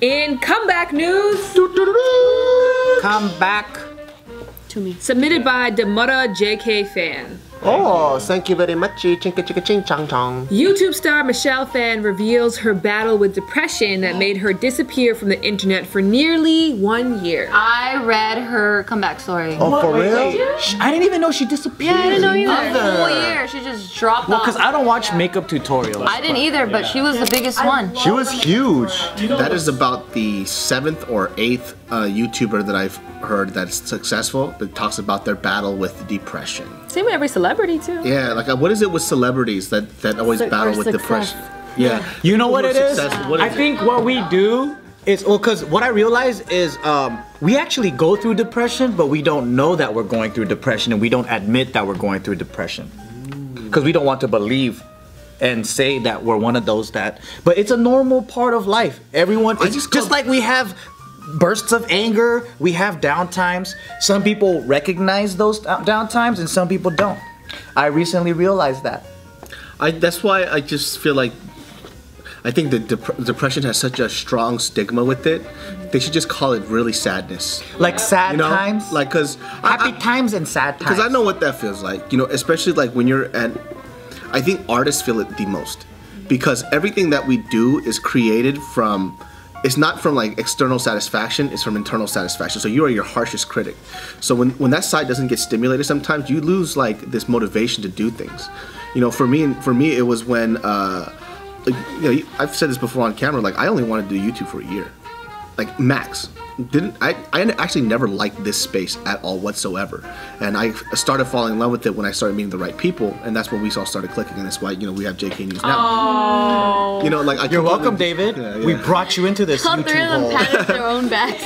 In comeback news, come back to me. Submitted by Demutta JK Fan. Oh, thank you very much. YouTube star Michelle Phan reveals her battle with depression that made her disappear from the internet for nearly 1 year. I read her comeback story. Oh, for real? I didn't even know she disappeared. Yeah, I didn't know either. A whole year, she just dropped off. Because I don't watch makeup tutorials. I didn't either, but she was the biggest one. She was huge. That is about the 7th or 8th YouTuber that I've heard that's successful that talks about their battle with depression. Same with every celebrity too. Yeah, like what is it with celebrities that always battle with depression? Yeah. You know what it is? I think what we do is, well, because what I realize is we actually go through depression, but we don't know that we're going through depression, and we don't admit that we're going through depression because we don't want to believe and say that we're one of those that. But it's a normal part of life. Everyone, it's just like we have bursts of anger, we have down times. Some people recognize those down times and some people don't. I recently realized that. That's why I just feel like I think that depression has such a strong stigma with it. They should just call it really sadness. Like sad times? Like, cause happy times and sad times. Because I know what that feels like. You know, especially like when you're at, I think artists feel it the most. Because everything that we do is created from, it's not from like external satisfaction, it's from internal satisfaction. So you are your harshest critic. So when that side doesn't get stimulated sometimes, you lose like this motivation to do things. You know, for me it was when, you know, I've said this before on camera, like I only wanted to do YouTube for a year. Like max. I actually never liked this space at all whatsoever, and I started falling in love with it when I started meeting the right people, and that's when we all started clicking, and that's why, you know, we have JK News now. Oh. You know, like you're welcome, David. Yeah. We brought you into this. All three of them patted their own backs.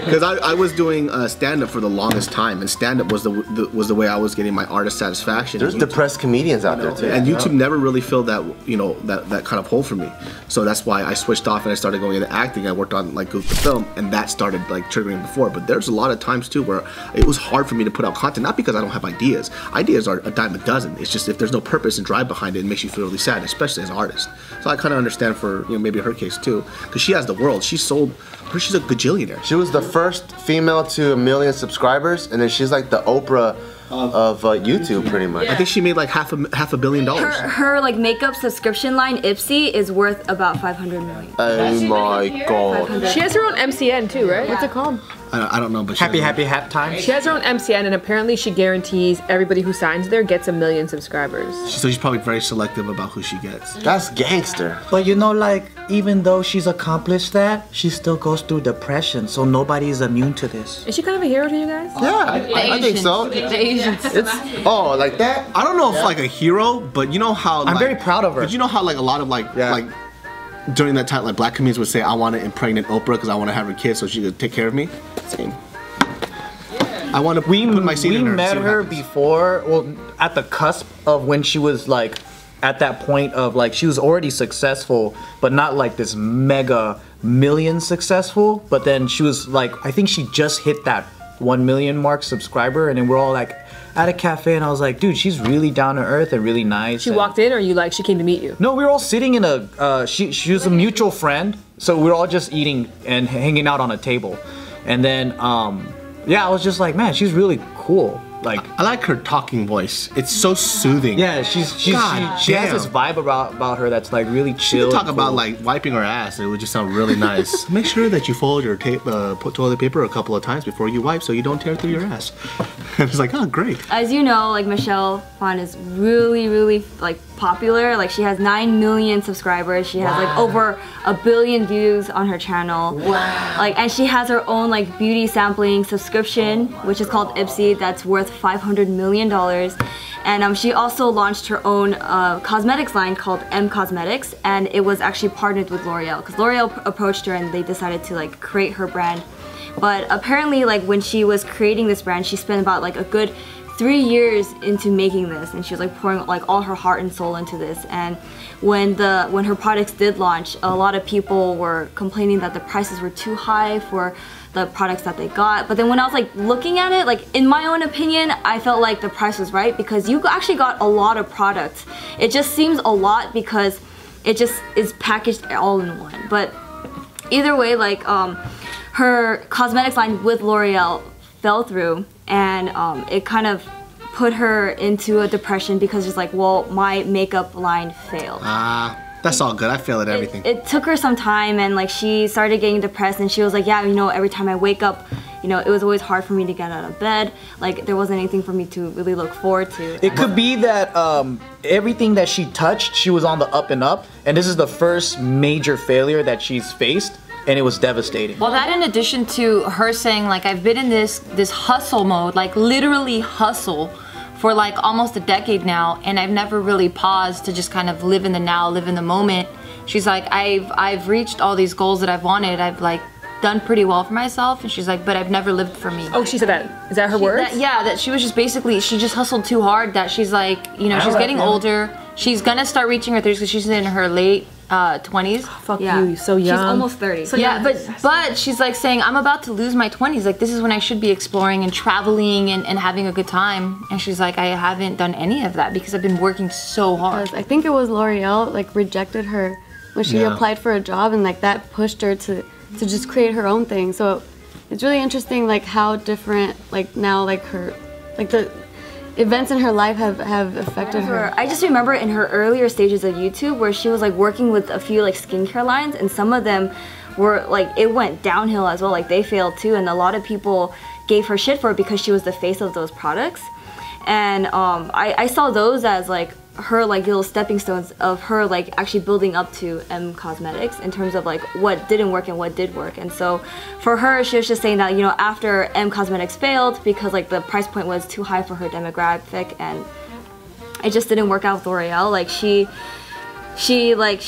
Because I was doing stand-up for the longest time, and stand-up was the way I was getting my artist satisfaction. There's depressed comedians out there too, and YouTube never really filled that, you know, that kind of hole for me. So that's why I switched off and I started going into acting. I worked on like Goof the Film, and that started like triggering before. But there's a lot of times too where it was hard for me to put out content, not because I don't have ideas. Ideas are a dime a dozen. It's just if there's no purpose and drive behind it, it makes you feel really sad, especially as an artist. So I kind of understand for, you know, maybe her case too, because she has the world. She's a gajillionaire. She was the first female to 1 million subscribers, and then she's like the Oprah of YouTube, pretty much. Yeah. I think she made like half a $1 billion. Her like makeup subscription line, Ipsy, is worth about 500 million. Oh my god. She has her own MCN too, right? What's it called? I don't know, but Happy Time. She has her own MCN, and apparently she guarantees everybody who signs there gets 1 million subscribers. So she's probably very selective about who she gets. That's gangster. But you know, like, even though she's accomplished that, she still goes through depression, so nobody is immune to this. Is she kind of a hero to you guys? Yeah, I think so. The Asians. Oh, like that? I don't know if like a hero, but you know how I'm very proud of her. But you know how like a lot of like during that time, like black comedians would say, I want to impregnate Oprah because I want to have her kids so she could take care of me. Same. I want to put my seed in her. We met her before, well, at the cusp of when she was like at that point of like she was already successful, but not like this mega million successful. But then she was like, I think she just hit that 1 million mark subscriber, and then we're all like at a cafe, and I was like, dude, she's really down to earth and really nice. She walked in, or you like she came to meet you? No, we were all sitting in a. She was a mutual friend, so we were all just eating and hanging out on a table, and then yeah, I was just like, man, she's really cool. Like, I like her talking voice. It's so soothing. Yeah, she has this vibe about her that's like really chill. She talk about like wiping her ass. It would just sound really nice. Make sure that you fold your toilet paper a couple of times before you wipe so you don't tear through your ass. And it's like, oh, great. As you know, like Michelle Phan is really like popular. Like she has 9 million subscribers. She has like over 1 billion views on her channel. Wow. Like, and she has her own like beauty sampling subscription, which is called Ipsy. That's worth $500 million. And she also launched her own cosmetics line called M Cosmetics, and it was actually partnered with L'Oreal because L'Oreal approached her and they decided to like create her brand. But apparently, like when she was creating this brand, she spent about like a good 3 years into making this, and she was like pouring like all her heart and soul into this. And when her products did launch, a lot of people were complaining that the prices were too high for the products that they got. But then when I was like looking at it, like in my own opinion, I felt like the price was right because you actually got a lot of products. It just seems a lot because it just is packaged all in one. But either way, like her cosmetics line with L'Oreal fell through, and it kind of put her into a depression because it's like, well, my makeup line failed. That's all good. I fail at everything. It took her some time, and like she started getting depressed, and she was like, yeah, you know, every time I wake up, you know, it was always hard for me to get out of bed. Like there wasn't anything for me to really look forward to. It could be that everything that she touched, she was on the up and up, and this is the first major failure that she's faced. And it was devastating. Well, that in addition to her saying like, I've been in this hustle mode, like literally hustle for like almost a decade now, and I've never really paused to just kind of live in the now, live in the moment. She's like, I've reached all these goals that I've wanted. I've like done pretty well for myself, and she's like, but I've never lived for me. Oh, she said that. Is that her words? That she was just basically, she just hustled too hard, that she's like, you know, she's getting older. She's gonna start reaching her 30s because she's in her late 20s. Fuck you, you're so young. She's almost 30. So yeah, but she's like saying, I'm about to lose my 20s. Like this is when I should be exploring and traveling and having a good time. And she's like, I haven't done any of that because I've been working so hard. I think it was L'Oreal like rejected her when she applied for a job, and like that pushed her to just create her own thing. So it's really interesting like how different like now like her like the events in her life have affected her. I just remember in her earlier stages of YouTube where she was like working with a few like skincare lines, and some of them were like, it went downhill as well, like they failed too, and a lot of people gave her shit for it because she was the face of those products. And I saw those as like her like little stepping stones of her like actually building up to M Cosmetics in terms of like what didn't work and what did work. And so for her, she was just saying that, you know, after M Cosmetics failed because like the price point was too high for her demographic and it just didn't work out with L'Oreal, like she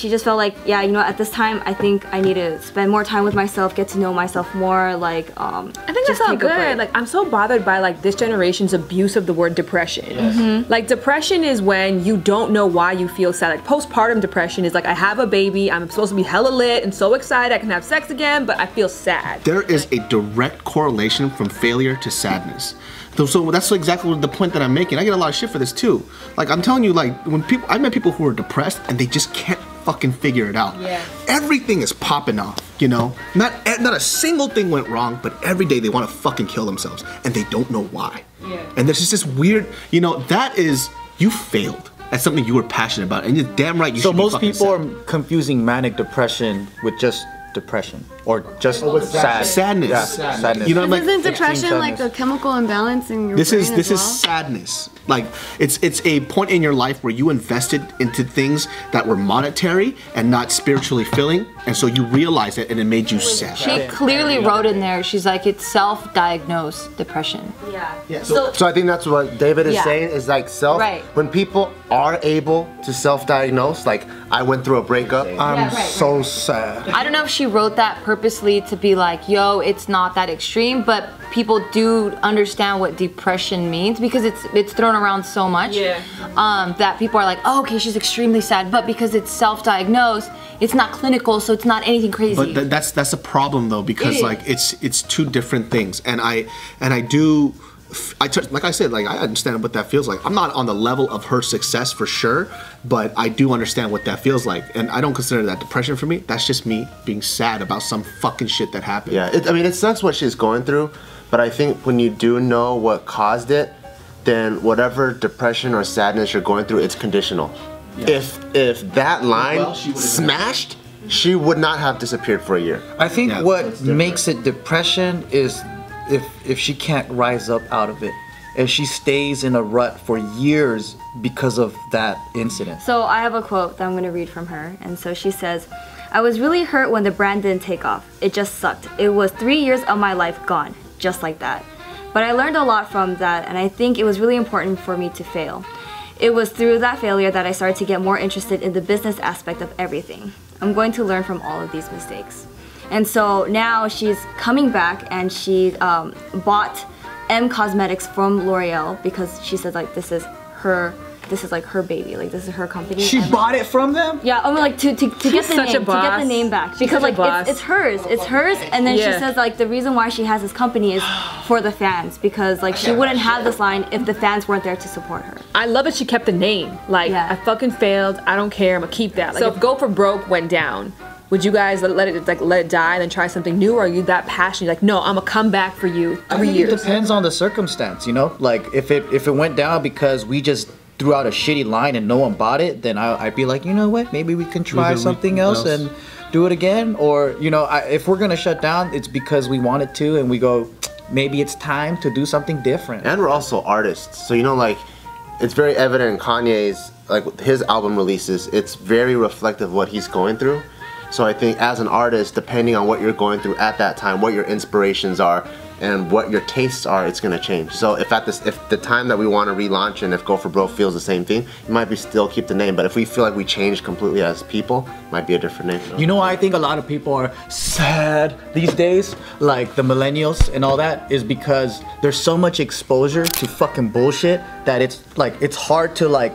just felt like, yeah, you know, at this time I think I need to spend more time with myself, get to know myself more, like I think that's all good. Like I'm so bothered by like this generation's abuse of the word depression. Yes. Like depression is when you don't know why you feel sad. Like postpartum depression is like, I have a baby, I'm supposed to be hella lit and so excited I can have sex again, but I feel sad. There is a direct correlation from failure to sadness. So that's exactly the point that I'm making. I get a lot of shit for this too. Like I'm telling you, like when I met people who are depressed and they just can't fucking figure it out. Yeah. Everything is popping off, you know? Not a single thing went wrong, but every day they want to fucking kill themselves and they don't know why. Yeah. And there's just this weird, you know, that is, you failed at something you were passionate about, and you're damn right you should be fucking sad. So most people are confusing manic depression with just depression or just sadness. Yeah, sadness. You know, like isn't depression like a chemical imbalance in your brain as well? Is sadness. Like it's a point in your life where you invested into things that were monetary and not spiritually filling, and so you realized it and it made you sad. She clearly wrote in there, she's like, it's self-diagnosed depression. Yeah. So I think that's what David is saying is like when people are able to self-diagnose, like I went through a breakup, I'm so sad. I don't know if she wrote that purposely to be like, yo, it's not that extreme, but people do understand what depression means because it's thrown around so much that people are like, oh, okay, she's extremely sad, but because it's self-diagnosed, it's not clinical, so it's not anything crazy. But that's a problem though, because like it's two different things, and I do. Like I said, like I understand what that feels like. I'm not on the level of her success for sure, but I do understand what that feels like, and I don't consider that depression for me. That's just me being sad about some fucking shit that happened. Yeah, I mean, it sucks what she's going through, but I think when you do know what caused it, then whatever depression or sadness you're going through, it's conditional. Yeah. If that line smashed, she would not have disappeared for a year. I think what makes it depression is if she can't rise up out of it, and she stays in a rut for years because of that incident. So I have a quote that I'm gonna read from her, and so she says, I was really hurt when the brand didn't take off. It just sucked. It was 3 years of my life gone, just like that. But I learned a lot from that, and I think it was really important for me to fail. It was through that failure that I started to get more interested in the business aspect of everything. I'm going to learn from all of these mistakes. And so now she's coming back and she bought M Cosmetics from L'Oreal because she says like this is like her baby, like this is her company. She bought it from them? Yeah, I mean like to get the name back because like it's hers, and then she says like the reason why she has this company is for the fans because like she wouldn't have this line if the fans weren't there to support her. I love that she kept the name. Like I fucking failed, I don't care, I'm gonna keep that. Like so if Go for Broke went down, would you guys let it die and then try something new, or are you that passionate? Like, no, I'm gonna come back for you every year. It depends on the circumstance, you know. Like if it went down because we just threw out a shitty line and no one bought it, then I'd be like, you know what, maybe we can try something else and do it again. Or you know, if we're gonna shut down, it's because we wanted to, and we go, maybe it's time to do something different. And we're also artists, so you know, like it's very evident in Kanye's, like his album releases, it's very reflective of what he's going through. So I think as an artist, depending on what you're going through at that time, what your inspirations are, and what your tastes are, it's gonna change. So if the time that we want to relaunch, and if Go For Broke feels the same thing, it might be still keep the name. But if we feel like we changed completely as people, it might be a different name. You know, I think a lot of people are sad these days, like the millennials and all that, is because there's so much exposure to fucking bullshit that it's like it's hard to like.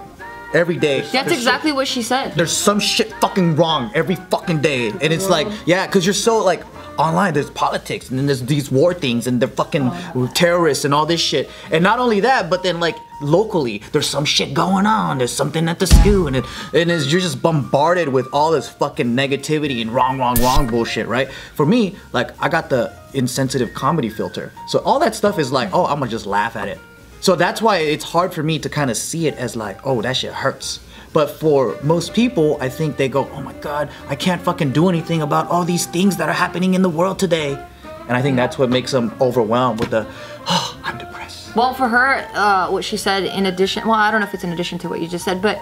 Every day. That's exactly what she said. There's some shit fucking wrong every fucking day. And it's like, yeah, because you're so like online, there's politics and then there's these war things and they're fucking terrorists and all this shit. And not only that, but then like locally, there's some shit going on. There's something at the school and you're just bombarded with all this fucking negativity and wrong bullshit, right? For me, like I got the insensitive comedy filter. So all that stuff is like, oh, I'm gonna just laugh at it. So that's why it's hard for me to kind of see it as like, oh, that shit hurts. But for most people, I think they go, oh my God, I can't fucking do anything about all these things that are happening in the world today. And I think that's what makes them overwhelmed with the, oh, I'm depressed. Well, for her, what she said in addition, well, I don't know if it's in addition to what you just said, but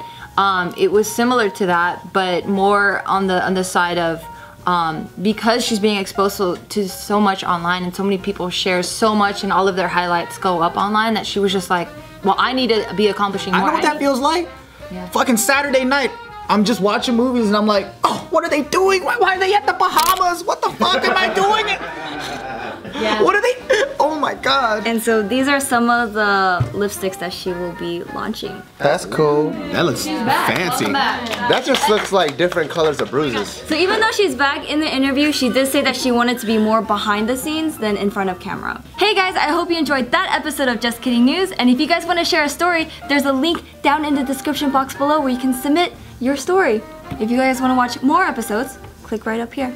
it was similar to that, but more on the side of, because she's being exposed to so much online and so many people share so much and all of their highlights go up online, that she was just like, well, I need to be accomplishing more. I know what that feels like. Yeah. Fucking Saturday night, I'm just watching movies and I'm like, oh, what are they doing? Why are they at the Bahamas? What the fuck am I doing? Yeah. What are they? Oh my God. And so these are some of the lipsticks that she will be launching. That's cool. That looks fancy. That just looks like different colors of bruises. So even though she's back in the interview, she did say that she wanted to be more behind the scenes than in front of camera. Hey guys, I hope you enjoyed that episode of Just Kidding News. And if you guys want to share a story, there's a link down in the description box below where you can submit your story. If you guys want to watch more episodes, click right up here.